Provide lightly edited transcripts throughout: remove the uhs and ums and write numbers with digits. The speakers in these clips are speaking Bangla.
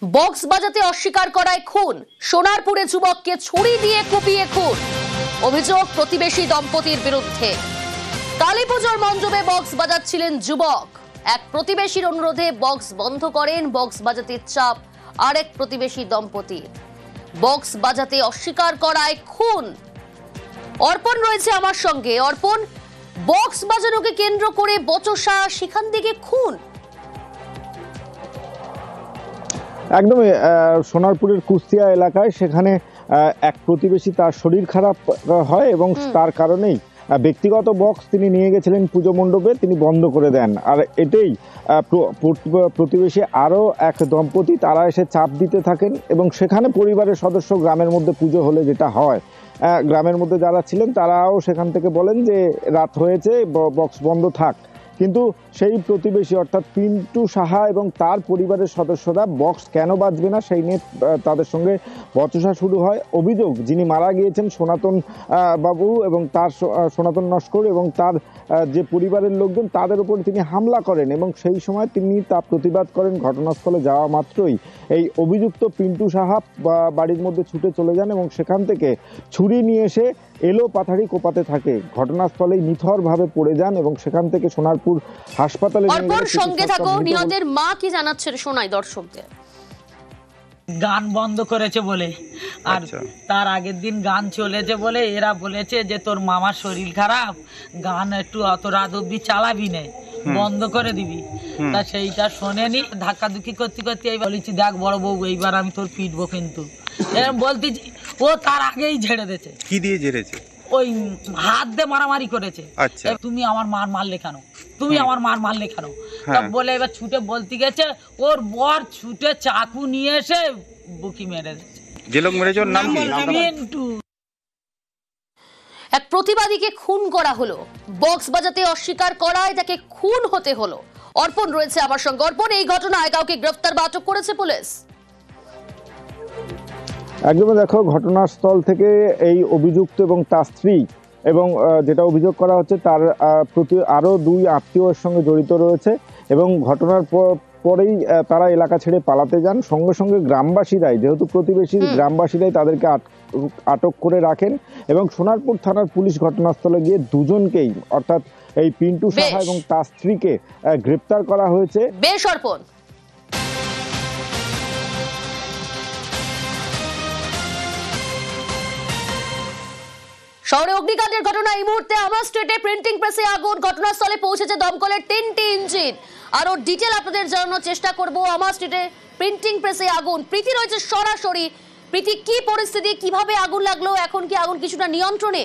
বক্স বাজাতে অস্বীকার করায় খুন, সোনারপুরে যুবককে ছুরি দিয়ে কুপিয়ে খুন, অভিযোগ প্রতিবেশী দম্পতির বিরুদ্ধে। কালীপুজোর মণ্ডপে বক্স বাজাচ্ছিলেন যুবক, এক প্রতিবেশীর অনুরোধে বক্স বন্ধ করেন। বক্স বাজাতে চাপ আরেক প্রতিবেশী দম্পতির, বক্স বাজাতে অস্বীকার করায় খুন। অর্পণ রয়েছে আমার সঙ্গে। অর্পণ, বক্স বাজানোকে কেন্দ্র করে বচসা, সেখান থেকে খুন। একদমই সোনারপুরের কুস্তিয়া এলাকায় সেখানে এক প্রতিবেশী তার শরীর খারাপ হয় এবং তার কারণেই ব্যক্তিগত বক্স তিনি নিয়ে গেছিলেন পুজো মণ্ডপে, তিনি বন্ধ করে দেন। আর এতেই প্রতিবেশী আরও এক দম্পতি তারা এসে চাপ দিতে থাকেন এবং সেখানে পরিবারের সদস্য, গ্রামের মধ্যে পুজো হলে যেটা হয়, গ্রামের মধ্যে যারা ছিলেন তারাও সেখান থেকে বলেন যে রাত হয়েছে, বক্স বন্ধ থাক। কিন্তু সেই প্রতিবেশী অর্থাৎ পিন্টু সাহা এবং তার পরিবারের সদস্যরা বক্স কেন বাজবে না সেই নিয়ে তাদের সঙ্গে বচসা শুরু হয়। অভিযোগ, যিনি মারা গিয়েছেন সনাতন বাবু এবং তার সনাতন নস্কর এবং তার যে পরিবারের লোকজন, তাদের উপর তিনি হামলা করেন এবং সেই সময় তিনি তা প্রতিবাদ করেন। ঘটনাস্থলে যাওয়া মাত্রই এই অভিযুক্ত পিন্টু সাহা বাড়ির মধ্যে ছুটে চলে যান এবং সেখান থেকে ছুরি নিয়ে এসে এলো পাথারি কোপাতে থাকে। ঘটনাস্থলেই নিথরভাবে পড়ে যান এবং সেখান থেকে সোনারপুর হাসপাতালে সঙ্গে থাকো। নিহতের মা কি জানাচ্ছেন শোনাই দর্শকদের। গান বন্ধ করেছে বলে, আর তার আগের দিন গান চলেছে বলে এরা বলেছে যে তোর মামার শরীর খারাপ, গান একটু অত রাত অব্দি চালাবি না, বন্ধ করে দিবি। তা সেইটা শোনেনি, ধাক্কাধুক্কি করতে করতে এই বলেছি দেখ বড় বউ, এইবার আমি তোর পিটবো। কিন্তু এরকম বলতে ও তার আগেই ঝেড়ে দিয়েছে। কি দিয়ে ঝেড়েছে? ওই হাত দিয়ে মারামারি করেছে। তুমি আমার মার মারলে কেন, তুমি আমার মার মারলে কেন বলে এবার ছুটে বলতে গেছে, ওর বর ছুটে চাকু নিয়ে এসে বুকি মেরে দিয়েছে। যে লোক মেরেছে ওর নাম কি? পিন্টু। এক প্রতিবাদীকে খুন করা হলো, বক্স বাজাতে অস্বীকার করায় তাকে খুন হতে হলো। অর্পণ রয়েছে আমার সঙ্গে। অর্পণ, এই ঘটনায় কাউকে গ্রেফতার বা আটক করেছে পুলিশ? একদমই দেখো, ঘটনাস্থল থেকে এই অভিযুক্ত এবং তার স্ত্রী এবং যেটা অভিযোগ করা হচ্ছে তার প্রতি আরও দুই আত্মীয়ের সঙ্গে জড়িত রয়েছে এবং ঘটনার পরেই তারা এলাকা ছেড়ে পালাতে যান। সঙ্গে সঙ্গে গ্রামবাসীরাই, যেহেতু প্রতিবেশী, গ্রামবাসীরাই তাদেরকে আটক করে রাখেন এবং সোনারপুর থানার পুলিশ ঘটনাস্থলে গিয়ে দুজনকেই অর্থাৎ এই পিন্টু সাহা এবং তার স্ত্রীকে গ্রেপ্তার করা হয়েছে। বেশ অর্পণ। শহরে অগ্নিকাণ্ডের ঘটনা এই মুহূর্তে আমার স্ট্রিটে প্রিন্টিং প্রেসে আগুন। ঘটনাস্থলে পৌঁছেছে দমকলের 3টি ইঞ্জিন। আরো ডিটেল আপনাদের জানানোর চেষ্টা করব। আমার স্ট্রিটে প্রিন্টিং প্রেসে আগুন। প্রীতি রয়েছে সরাসরি। প্রীতি, কি পরিস্থিতি, কিভাবে আগুন লাগলো, এখন কি আগুন কিছুটা নিয়ন্ত্রণে?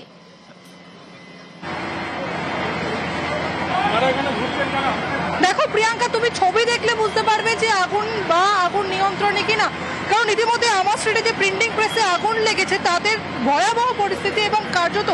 দেখো প্রিয়াঙ্কা, তুমি ছবি দেখলে বুঝতে পারবে যে আগুন নিয়ন্ত্রণে কিনা, কারণ ইতিমধ্যে আমার স্ট্রিটে যে প্রিন্টিং প্রেসে আগুন লেগেছে তাদের ভয়াবহ পরিস্থিতি এবং কার্যত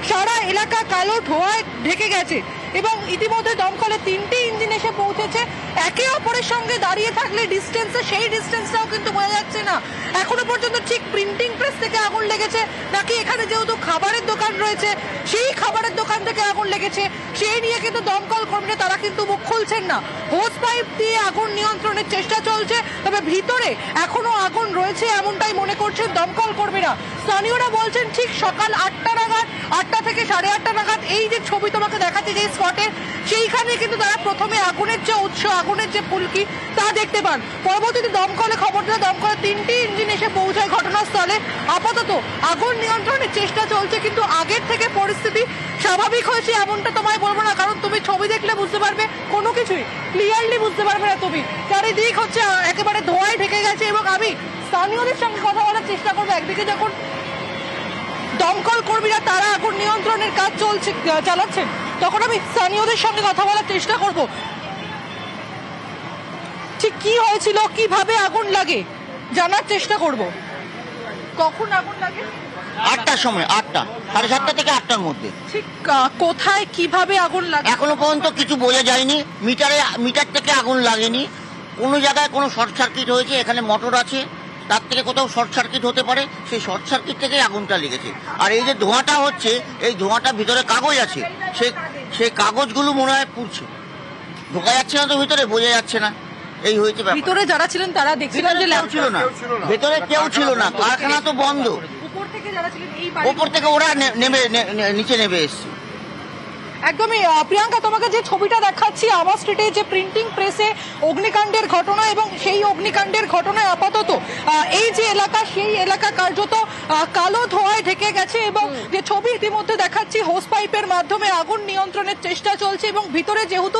সারা এলাকা কালো ধোঁয়ায় ঢেকে গেছে এবং ইতিমধ্যে দমকলের 3টি ইঞ্জিন এসে পৌঁছেছে। একে অপরের সঙ্গে দাঁড়িয়ে থাকলে ডিস্টেন্সে, সেই ডিস্টেন্সটাও কিন্তু বোঝা যাচ্ছে না এখনো পর্যন্ত ঠিক প্রিন্টিং প্রেস থেকে আগুন লেগেছে নাকি এখানে যেহেতু খাবারের দোকান রয়েছে সেই খাবারের দোকান থেকে আগুন লেগেছে, সেই নিয়ে কিন্তু দমকল কর্মীরা তারা কিন্তু মুখ খুলছেন না। হোস পাইপ দিয়ে আগুন নিয়ন্ত্রণের চেষ্টা চলছে, তবে ভিতরে এখনো আগুন রয়েছে এমনটাই মনে করছেন দমকল কর্মীরা। স্থানীয়রা বলছেন ঠিক সকাল 8টা নাগাদ, 8টা থেকে 8:30 নাগাদ এই যে ছবি তোমাকে দেখাচ্ছে যে স্পটে, সেইখানে কিন্তু তারা প্রথমে আগুনের যে উৎস, আগুনের যে ফুলকি তা দেখতে পান। পরবর্তীতে দমকলে খবর দেয়, দমকলের 3টি ইঞ্জিন এসে পৌঁছায় ঘটনাস্থলে। আপাতত আগুন নিয়ন্ত্রণের চেষ্টা চলছে, কিন্তু আগের থেকে পরিস্থিতি স্বাভাবিক হয়েছে এমনটা তোমায় বলবো না, কারণ তুমি ছবি দেখলে বুঝতে পারবে কোনো কিছুই ক্লিয়ারলি বুঝতে পারবে না তুমি। চারিদিক হচ্ছে একেবারে ধোঁয়ায় ঢেকে গেছে এবং আমি স্থানীয়দের সঙ্গে কথা বলার চেষ্টা করবো। একদিকে যখন দমকল কর্মীরা তারা আগুন নিয়ন্ত্রণের কাজ চালাচ্ছেন, তখন আমি স্থানীয়দের সঙ্গে কথা বলার চেষ্টা করব। ঠিক কি হয়েছিল, কিভাবে আগুন লাগে জানার চেষ্টা করব। কখন আগুন লাগে? 8টার সময়, 8টা, 7:30 থেকে 8টার মধ্যে। ঠিক কোথায়, কিভাবে আগুন লাগে এখনো পর্যন্ত কিছু বোঝা যায়নি। মিটার থেকে আগুন লাগেনি, কোনো জায়গায় কোনো শর্ট সার্কিট হয়েছে। এখানে মোটর আছে, তার থেকে কোথাও শর্ট সার্কিট হতে পারে, সেই শর্ট সার্কিট থেকে আগুনটা লেগেছে। আর এই যে ধোঁয়াটা হচ্ছে, এই ধোঁয়াটা ভিতরে কাগজ আছে, সেই কাগজগুলো মনে হয় পুড়ছে। ঢোকা যাচ্ছে না তো ভিতরে, বোঝা যাচ্ছে না। এই হয়েছে ব্যাপার। ভিতরে যারা ছিলেন তারা দেখছিলেন যে কেউ ছিল না, ভেতরে কেউ ছিল না, কারখানা তো বন্ধ। উপর থেকে যারা ছিলেন এই ওপর থেকে ওরা নিচে নেমে এসছে। একদমই প্রিয়াঙ্কা, তোমাকে যে ছবিটা দেখাচ্ছি আমার স্ট্রিটে যে প্রিন্টিং প্রেসে অগ্নিকাণ্ডের ঘটনা, এবং সেই অগ্নিকাণ্ডের ঘটনায় আপাতত এই যে এলাকা সেই এলাকা কার্যত কালো ধোঁয়ায় ঢেকে গেছে, এবং যে ছবি ইতিমধ্যে দেখাচ্ছি হোস পাইপের মাধ্যমে আগুন নিয়ন্ত্রণের চেষ্টা চলছে, এবং ভিতরে যেহেতু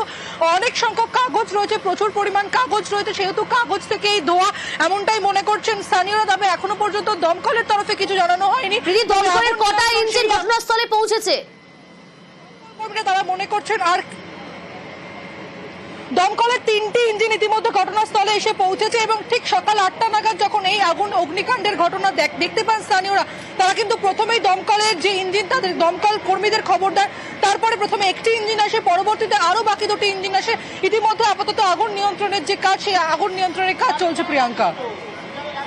অনেক সংখ্যক কাগজ রয়েছে, প্রচুর পরিমাণ কাগজ রয়েছে, সেহেতু কাগজ থেকে এই ধোঁয়া এমনটাই মনে করছেন স্থানীয়রা। তবে এখনো পর্যন্ত দমকলের তরফে কিছু জানানো হয়নি। দমকলের কটা ইঞ্জিন ঘটনাস্থলে পৌঁছেছে তারা মনে করছেন, আর দমকলের 3টি ইঞ্জিন ইতিমধ্যে ঘটনাস্থলে এসে পৌঁছেছে, এবং ঠিক সকাল 8টা নাগাদ যখন এই আগুন অগ্নিকাণ্ডের ঘটনা দেখতে পান স্থানীয়রা, তারা কিন্তু প্রথমেই দমকলের যে ইঞ্জিন তাদের দমকল কর্মীদের খবর দেয়। তারপরে প্রথমে একটি ইঞ্জিন আসে, পরবর্তীতে আরো বাকি 2টি ইঞ্জিন আসে। ইতিমধ্যে আপাতত আগুন নিয়ন্ত্রণের যে কাজ, সেই আগুন নিয়ন্ত্রণের কাজ চলছে। প্রিয়াঙ্কা,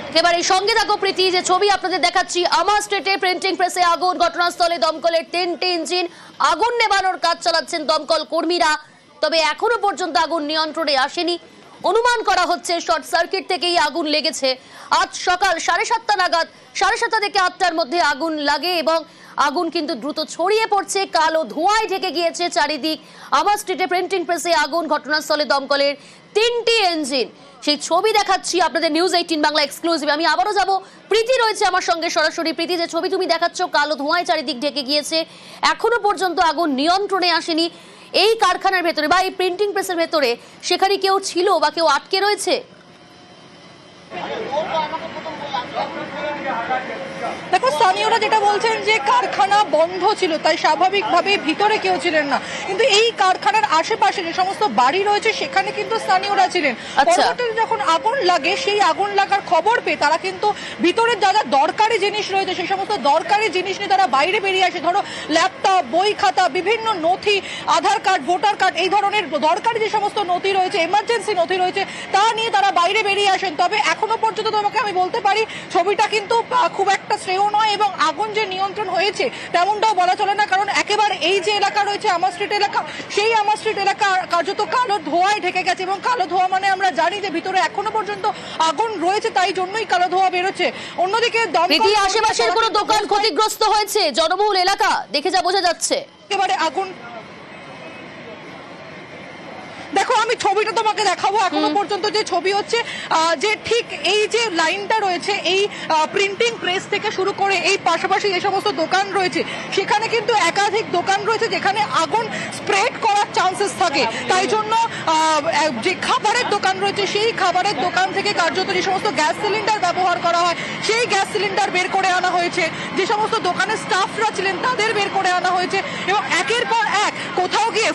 একেবারে সঙ্গে থাকো প্রীতি, যে ছবি আপনাদের দেখাচ্ছি আমার স্ট্রিটে প্রিন্টিং প্রেসে আগুন, ঘটনাস্থলে দমকলের 3টি ইঞ্জিন, আগুন নেভানোর কাজ চালাচ্ছেন দমকল কর্মীরা। তবে এখনো পর্যন্ত আগুন নিয়ন্ত্রণে আসেনি। অনুমান করা হচ্ছে শর্ট সার্কিট থেকেই আগুন লেগেছে। আজ সকাল 7:30 নাগাদ, 7:30 থেকে 8টার মধ্যে আগুন লাগে, এবং আগুন কিন্তু দ্রুত ছড়িয়ে পড়ছে, কালো ধোঁয়ায় ঢেকে গিয়েছে চারিদিক। আমার স্ট্রিটে প্রিন্টিং প্রেসে আগুন, ঘটনাস্থলে দমকলের 3টি ইঞ্জিন। সেই ছবি দেখাচ্ছি আপনাদের নিউজ 18 বাংলা এক্সক্লুসিভ। আমি আবারও যাব, প্রীতি রয়েছে আমার সঙ্গে সরাসরি। প্রীতি, যে ছবি তুমি দেখাচ্ছ, কালো ধোঁয়ায় চারিদিক ঢেকে গিয়েছে, এখনো পর্যন্ত আগুন নিয়ন্ত্রণে আসেনি। এই কারখানার ভেতরে বা এই প্রিন্টিং প্রেসের ভেতরে সেখানে কেউ ছিল বা কেউ আটকে রয়েছে? দেখো, স্থানীয়রা যেটা বলছেন যে কারখানা বন্ধ ছিল, তাই স্বাভাবিকভাবে ভিতরে কেউ ছিলেন না, কিন্তু এই কারখানার আশেপাশে যে সমস্ত বাড়ি রয়েছে সেখানে কিন্তু স্থানীয়রা ছিলেন। পরবর্তীতে যখন আগুন লাগে, সেই আগুন লাগার খবর পেয়ে তারা কিন্তু ভিতরের যা যা দরকারি জিনিস রয়েছে সেই সমস্ত দরকারি জিনিস নিয়ে তারা বাইরে বেরিয়ে আসে। ধরো ল্যাপটপ, বই খাতা, বিভিন্ন নথি, আধার কার্ড, ভোটার কার্ড, এই ধরনের দরকারি যে সমস্ত নথি রয়েছে, এমার্জেন্সি নথি রয়েছে, তা নিয়ে তারা বাইরে বেরিয়ে আসেন। তবে এখনো পর্যন্ত তোমাকে আমি বলতে পারি ছবিটা কিন্তু খুব একটা শ্রেয় নয়, এবং আগুন যে নিয়ন্ত্রণ হয়েছে তেমনটাও বলা চলে না, কারণ একেবারে এই যে এলাকা রয়েছে আমার স্ট্রিট এলাকা, সেই আমার স্ট্রিট এলাকা কার্যত কালো ধোঁয়ায় ঢেকে গেছে, এবং কালো ধোঁয়া মানে আমরা জানি যে ভিতরে এখনো পর্যন্ত আগুন রয়েছে, তাই জন্যই কালো ধোঁয়া বেরোচ্ছে। অন্যদিকে আশেপাশের কোনো দোকান ক্ষতিগ্রস্ত হয়েছে? জনবহুল এলাকা দেখে যা বোঝা যাচ্ছে। একেবারে আগুন, দেখো আমি ছবিটা তোমাকে দেখাবো। এখনো পর্যন্ত যে ছবি হচ্ছে, যে ঠিক এই যে লাইনটা রয়েছে, এই প্রিন্টিং প্রেস থেকে শুরু করে এই পাশাপাশি যে সমস্ত দোকান রয়েছে, সেখানে কিন্তু একাধিক দোকান রয়েছে যেখানে আগুন স্প্রেড করার চান্সেস থাকে। তাই জন্য যে খাবারের দোকান রয়েছে, সেই খাবারের দোকান থেকে কার্যত যে সমস্ত গ্যাস সিলিন্ডার ব্যবহার করা হয়, সেই গ্যাস সিলিন্ডার বের করে আনা হয়েছে। যে সমস্ত দোকানের স্টাফরা ছিলেন তাদের বের করে আনা হয়েছে, এবং একের পর এক কোথাও গিয়ে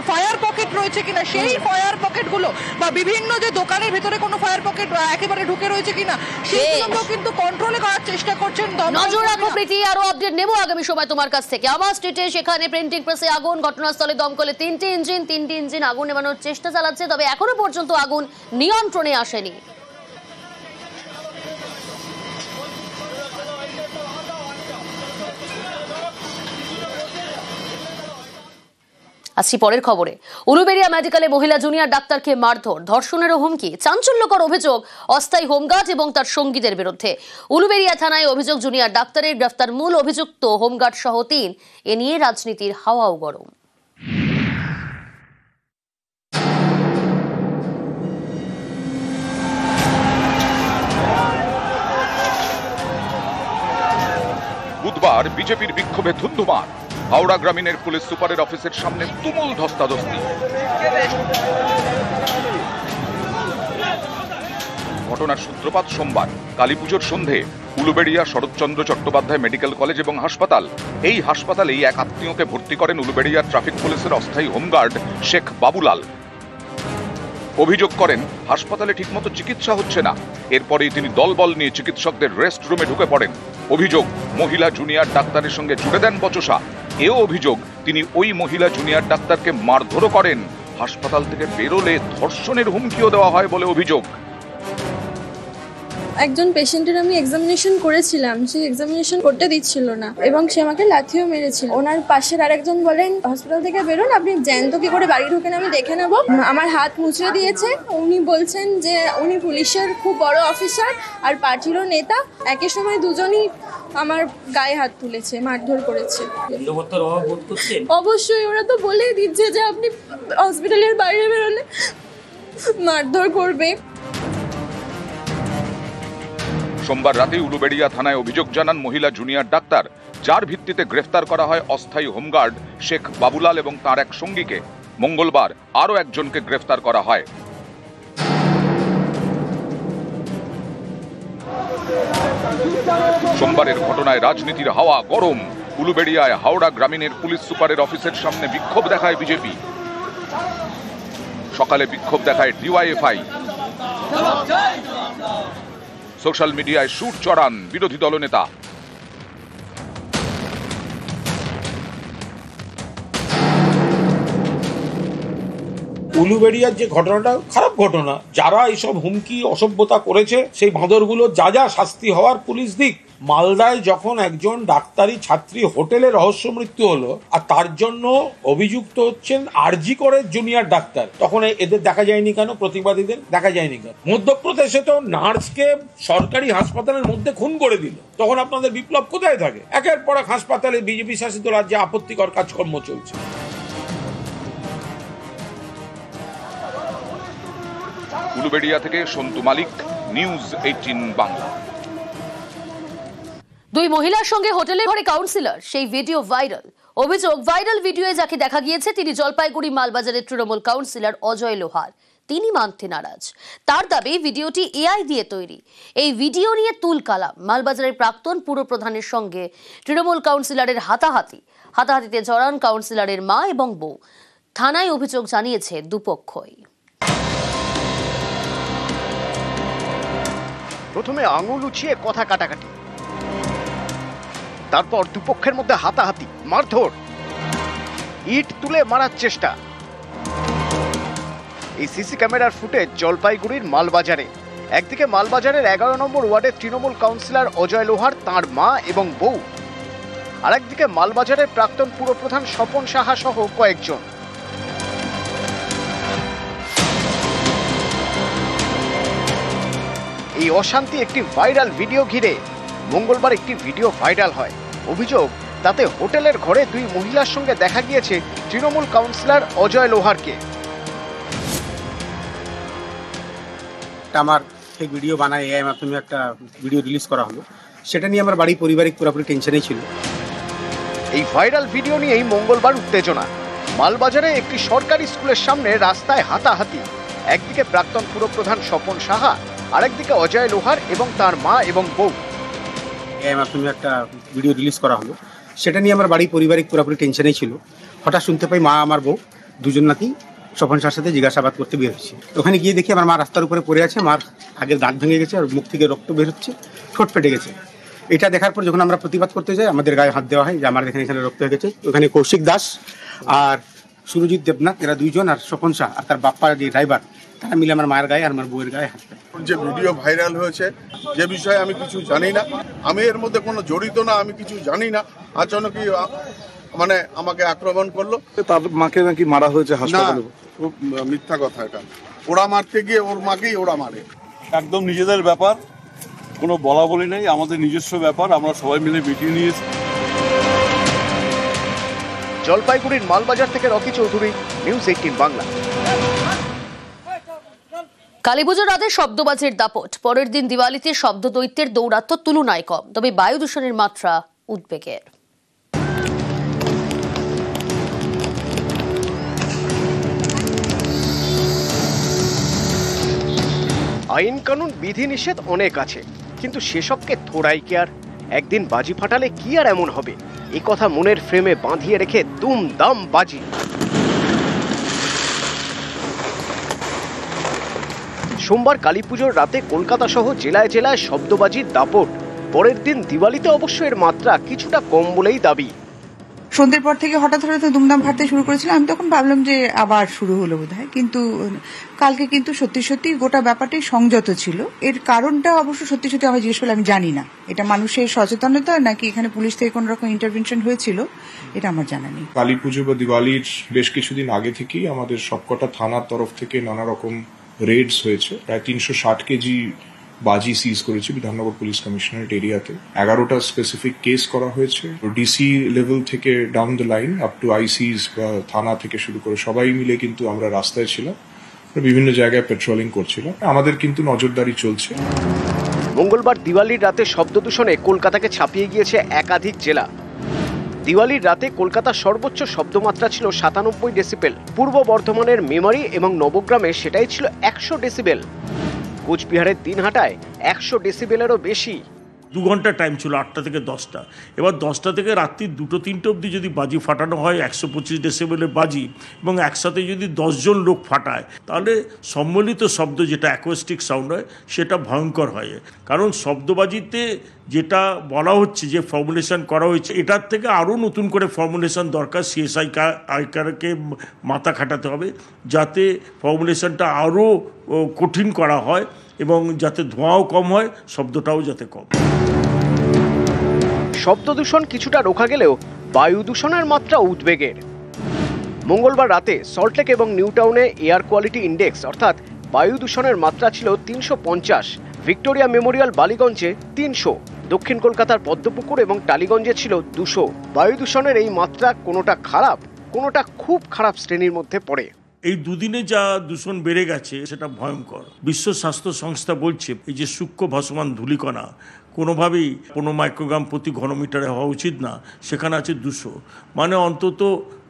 ফায়ার পকেট রয়েছে কিনা, সেই ফায়ার পকেট গুলো বা বিভিন্ন যে দোকানের ভিতরে কোনো ফায়ার পকেট একেবারে ঢুকে রয়েছে কিনা, সেগুলো কিন্তু কন্ট্রোলে করার চেষ্টা করছেন। নজর রাখো প্রীতি, আরো আপডেট নেব আগামী সময় তোমার কাছ থেকে। আমার স্ট্রিটে সেখানে প্রিন্টিং প্রেসে আগুন, ঘটনাস্থলে দমকলে 3টি ইঞ্জিন আগুন নেভানোর চেষ্টা চালাচ্ছে, তবে এখনো পর্যন্ত আগুন নিয়ন্ত্রণে আসেনি। আসছি পরের খবরে। উলুবেড়িয়া মেডিকেলে মহিলা জুনিয়র ডাক্তারকে মারধর, ধর্ষণের হুমকি, চাঞ্চল্যকর অভিযোগ অস্থায়ী হোমগার্ড এবং তার সঙ্গীদের বিরুদ্ধে। উলুবেড়িয়া থানায় অভিযোগ জুনিয়র ডাক্তারের গ্রেফতার, মূল অভিযুক্ত হোমগার্ড সহ 3। এ নিয়ে রাজনীতির হাওয়াও গরম। বুধবার বিজেপির বিক্ষোভে ধুন্ধুমার। হাওড়া গ্রামীণের পুলিশ সুপারের অফিসের সামনে তুমুল ধস্তাধস্তি। ঘটনার সূত্রপাত সোমবার কালীপুজোর সন্ধে উলুবেড়িয়া শরৎচন্দ্র চট্টোপাধ্যায় মেডিকেল কলেজ এবং হাসপাতাল। এই হাসপাতালেই এক আত্মীয়কে ভর্তি করেন উলুবেড়িয়া ট্রাফিক পুলিশের অস্থায়ী হোমগার্ড শেখ বাবুলাল। অভিযোগ করেন হাসপাতালে ঠিকমতো চিকিৎসা হচ্ছে না। এরপরেই তিনি দলবল নিয়ে চিকিৎসকদের রেস্ট রুমে ঢুকে পড়েন। অভিযোগ মহিলা জুনিয়র ডাক্তারের সঙ্গে জুড়ে দেন বচসা। এও অভিযোগ তিনি ওই মহিলা জুনিয়র ডাক্তারকে মারধরও করেন। হাসপাতাল থেকে বেরোলে ধর্ষণের হুমকিও দেওয়া হয় বলে অভিযোগ। একজন পেশেন্টের আমি এক্সামিনেশন করেছিলাম, সেই এক্সামিনেশন করতে দিচ্ছিল না এবং সে আমাকে লাথিও মেরেছিল। ওনার পাশের আরেকজন বলেন হসপিটাল থেকে বেরোন, আপনি জ্যান্ত কি করে বাড়ি ঢোকেন আমি দেখে নেব। আমার হাত মুছে দিয়েছে। উনি বলছেন যে উনি পুলিশের খুব বড় অফিসার আর পার্টিরও নেতা, একই সময় দুজনই আমার গায়ে হাত তুলেছে, মারধর করেছে। অবশ্যই, ওরা তো বলেই দিচ্ছে যে আপনি হসপিটালের বাইরে বেরোলে মারধর করবে। সোমবার রাতে উলুবেড়িয়া থানায় অভিযোগ জানান মহিলা জুনিয়র ডাক্তার, যার ভিত্তিতে গ্রেফতার করা হয় অস্থায়ী হোমগার্ড শেখ বাবুলাল এবং তার এক সঙ্গীকে। মঙ্গলবার আরও একজনকে গ্রেফতার করা হয়। সোমবারের ঘটনায় রাজনীতির হাওয়া গরম। উলুবেড়িয়ায় হাওড়া গ্রামীণের পুলিশ সুপারের অফিসের সামনে বিক্ষোভ দেখায় বিজেপি। সকালে বিক্ষোভ দেখায় ডিওয়াইএফআই। সোশ্যাল মিডিয়ায় শুট চড়ান বিরোধী দলনেতা। উলুবেড়িয়ার যে ঘটনাটা খারাপ ঘটনা, যারা এইসব হুমকি অসভ্যতা করেছে সেই বাঁদরগুলো যা যা শাস্তি হওয়ার পুলিশ দিক। মালদায় যখন একজন ডাক্তারি ছাত্রী হোটেলে রহস্য মৃত্যু হলো আর তার জন্য অভিযুক্ত হচ্ছেন আরজি করের জুনিয়র ডাক্তার, তখন এদের দেখা যায়নি কেন? প্রতিবাদীদের দেখা যায়নি কেন? মধ্যপ্রদেশে তো নার্সকে সরকারি হাসপাতালের মধ্যে খুন করে দিল, তখন আপনাদের বিপ্লব কোথায় থাকে? একের পর এক হাসপাতালে বিজেপি শাসিত রাজ্যে আপত্তিকর কাজকর্ম চলছে। উলুবেড়িয়া থেকে সন্তু মালিক, নিউজ 18 বাংলা। দুই মহিলার সঙ্গে হোটেলে ঘরে কাউন্সিলর, সেই ভিডিও ভাইরাল। অভিযোগ, ভাইরাল ভিডিওয়ে যাকে দেখা গিয়েছে তিনি জলপাইগুড়ি মালবাজারের তৃণমূল কাউন্সিলর অজয় লোহার। তিনি মানতে নারাজ। তার দাবি ভিডিওটি এআই দিয়ে তৈরি। এই ভিডিও নিয়ে তুলকালাম। মালবাজারের প্রাক্তন পুরপ্রধানের সঙ্গে তৃণমূল কাউন্সিলরের হাতাহাতিতে জড়ান কাউন্সিলরের মা এবং বউ। থানায় অভিযোগ জানিয়েছে দুপক্ষই। প্রথমে আঙুল উঁচিয়ে কথা কাটাকাটি, তারপর দুপক্ষের মধ্যে হাতাহাতি, মারধর, ইট তুলে মারার চেষ্টা। এই সিসি ক্যামেরার ফুটেজ জলপাইগুড়ির মালবাজারে। একদিকে মালবাজারের 11 নম্বর ওয়ার্ডের তৃণমূল কাউন্সিলর অজয় লোহার, তাঁর মা এবং বউ, আর একদিকে মালবাজারের প্রাক্তন পুরপ্রধান স্বপন সাহা সহ কয়েকজন। এই অশান্তি একটি ভাইরাল ভিডিও ঘিরে মঙ্গলবার একটি ভিডিও ভাইরাল হয়। অভিযোগ, তাতে হোটেলের ঘরে দুই মহিলার সঙ্গে দেখা গিয়েছে তৃণমূল কাউন্সিলর অজয় লোহারকে। আমার ফেক ভিডিও বানায় এআই মাধ্যমে একটা ভিডিও রিলিজ করা হলো, সেটা নিয়ে আমার বাড়ি পারিবারিক পুরোপুরি টেনশনেই ছিল। এই ভাইরাল ভিডিও নিয়েই মঙ্গলবার উত্তেজনা। মালবাজারে একটি সরকারি স্কুলের সামনে রাস্তায় হাতাহাতি। একদিকে প্রাক্তন পুরপ্রধান স্বপন সাহা, আরেকদিকে অজয় লোহার এবং তার মা এবং বউ। এআই মাধ্যমে একটা ভিডিও রিলিজ করা হলো, সেটা নিয়ে আমার বাড়ি পারিবারিক পুরোপুরি টেনশনেই ছিল। হঠাৎ শুনতে পাই মা আমার বউ দুজন নাকি স্বপন সাহার সাথে জিজ্ঞাসাবাদ করতে বের হচ্ছে। ওখানে গিয়ে দেখি আমার মা রাস্তার উপরে পড়ে আছে, মার আগের দাঁত ভেঙে গেছে আর মুখ থেকে রক্ত বের হচ্ছে, ঠোঁট ফেটে গেছে। এটা দেখার পর যখন আমরা প্রতিবাদ করতে যাই আমাদের গায়ে হাত দেওয়া হয় যে আমার এখানে রক্ত হয়ে গেছে। ওখানে কৌশিক দাস আর সুরজিৎ দেবনাথ, এরা দুইজন, আর স্বপন শাহ আর তার বাপ্পা যে ড্রাইভার, তারা মিলে আমার মায়ের গায়ে আর আমার বউয়ের গায়ে হাত দেয়। যে ভিডিও ভাইরাল হয়েছে, যে বিষয়ে আমি কিছু জানি না, আমি এর মধ্যে কোনো জড়িত না, আমি কিছু জানি না। আচানকই মানে আমাকে আক্রমণ করলো। তার মাকে নাকি মারা হয়েছে হাসপাতালে। মিথ্যা কথা এটা। ওরা মারতে গিয়ে ওর মাকেই ওরা মারে। একদম নিজেদের ব্যাপার, কোনো বলা বলি নেই, আমাদের নিজস্ব ব্যাপার, আমরা সবাই মিলে মিটিয়ে নিয়েছি। জলপাইগুড়ির মালবাজার থেকে রকি চৌধুরী, নিউজ 18 বাংলা। কালীপুজোর রাতে শব্দবাজির দাপট। পরের দিন দিওয়ালিতে শব্দ দৈত্যের দৌরাত্ম্য তুলনায় কম, তবে বায়ু দূষণের মাত্রা উদ্বেগের। আইন কানুন বিধিনিষেধ অনেক আছে, কিন্তু সেসবকে থোড়াই কেয়ার। একদিন বাজি ফাটালে কি আর এমন হবে, এ কথা মনের ফ্রেমে বাঁধিয়ে রেখে দুম দাম বাজি। সোমবার কালীপুজোর রাতে কলকাতা সহ জেলায় জেলায় শব্দবাজির দাপট। পরের দিন দিওয়ালিতে অবশ্য এর মাত্রা কিছুটা কম বলেই দাবি। সন্ধ্যের পর থেকে হঠাৎ দুমদাম ফাটতে শুরু করেছিল। আমি তখন ভাবলাম যে আবার শুরু হলো বোধহয়, কিন্তু কালকে কিন্তু সত্যি গোটা ব্যাপারটাই সংযত ছিল। এর কারণটা অবশ্য সত্যি আমি জিজ্ঞেস করলে আমি জানি না এটা মানুষের সচেতনতা নাকি এখানে পুলিশ থেকে কোন রকম ইন্টারভেনশন হয়েছিল, এটা আমার জানা নেই। কালী পুজো বা দিওয়ালির বেশ কিছুদিন আগে থেকেই আমাদের সবকটা থানার তরফ থেকে নানা রকম রেডস হয়েছে। প্রায় 360 কেজি বাজি সিজ করেছে বিধাননগর পুলিশ কমিশনারেট এরিয়াতে। 11টা স্পেসিফিক কেস করা হয়েছে। ডিসি লেভেল থেকে down the line up to ICs বা থানা থেকে শুরু করে সবাই মিলে কিন্তু আমরা রাস্তায় ছিলাম, বিভিন্ন জায়গায় পেট্রোলিং করছিলাম। আমাদের কিন্তু নজরদারি চলছে। মঙ্গলবার দিওয়ালির রাতে শব্দ দূষণে কলকাতাকে ছাপিয়ে গিয়েছে একাধিক জেলা। দিওয়ালির রাতে কলকাতার সর্বোচ্চ শব্দমাত্রা ছিল 97 ডেসিবেল। পূর্ব বর্ধমানের মেমারি এবং নবগ্রামে সেটাই ছিল 100 ডেসিবেল। কোচবিহারের দিনহাটায় 100 ডেসিবেলেরও বেশি। 2 ঘন্টা টাইম ছিল, 8টা থেকে 10টা। এবার 10টা থেকে রাত্রি 2-3টে অবধি যদি বাজি ফাটানো হয় 125 ডেসিবেলের বাজি, এবং একসাথে যদি 10 জন লোক ফাটায়, তাহলে সম্মিলিত শব্দ যেটা অ্যাকোস্টিক সাউন্ড হয় সেটা ভয়ঙ্কর হয়। কারণ শব্দবাজিতে যেটা বলা হচ্ছে যে ফর্মুলেশন করা হয়েছে, এটার থেকে আরও নতুন করে ফর্মুলেশন দরকার। সিএসআইকে মাথা খাটাতে হবে যাতে ফর্মুলেশনটা আরও কঠিন করা হয় এবং যাতে ধোঁয়াও কম হয়, শব্দটাও যাতে কম। শব্দ দূষণ কিছুটা রোখা গেলেও বায়ু দূষণের মাত্রা উদ্বেগের। মঙ্গলবার রাতে সল্টলেক এবং নিউ টাউনে এয়ার কোয়ালিটি ইন্ডেক্স অর্থাৎ বায়ু দূষণের মাত্রা ছিল 350, ভিক্টোরিয়া মেমোরিয়াল বালিগঞ্জে 300, দক্ষিণ কলকাতার পদ্মপুকুর এবং টালিগঞ্জে ছিল 200। বায়ু দূষণের এই মাত্রা কোনোটা খারাপ, কোনোটা খুব খারাপ শ্রেণীর মধ্যে পড়ে। এই দুদিনে যা দূষণ বেড়ে গেছে সেটা ভয়ঙ্কর। বিশ্ব স্বাস্থ্য সংস্থা বলছে এই যে সূক্ষ্ম ভাসমান ধূলিকণা কোনোভাবেই 15 মাইক্রোগ্রাম প্রতি ঘনমিটারে হওয়া উচিত না, সেখানে আছে 200, মানে অন্তত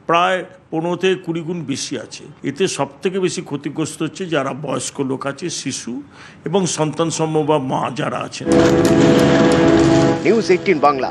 প্রায় 15 থেকে 20 গুণ বেশি আছে। এতে সবথেকে বেশি ক্ষতিগ্রস্ত হচ্ছে যারা বয়স্ক লোক আছে, শিশু এবং সন্তান সম্ভবা মা যারা আছেন। নিউজ 18 বাংলা।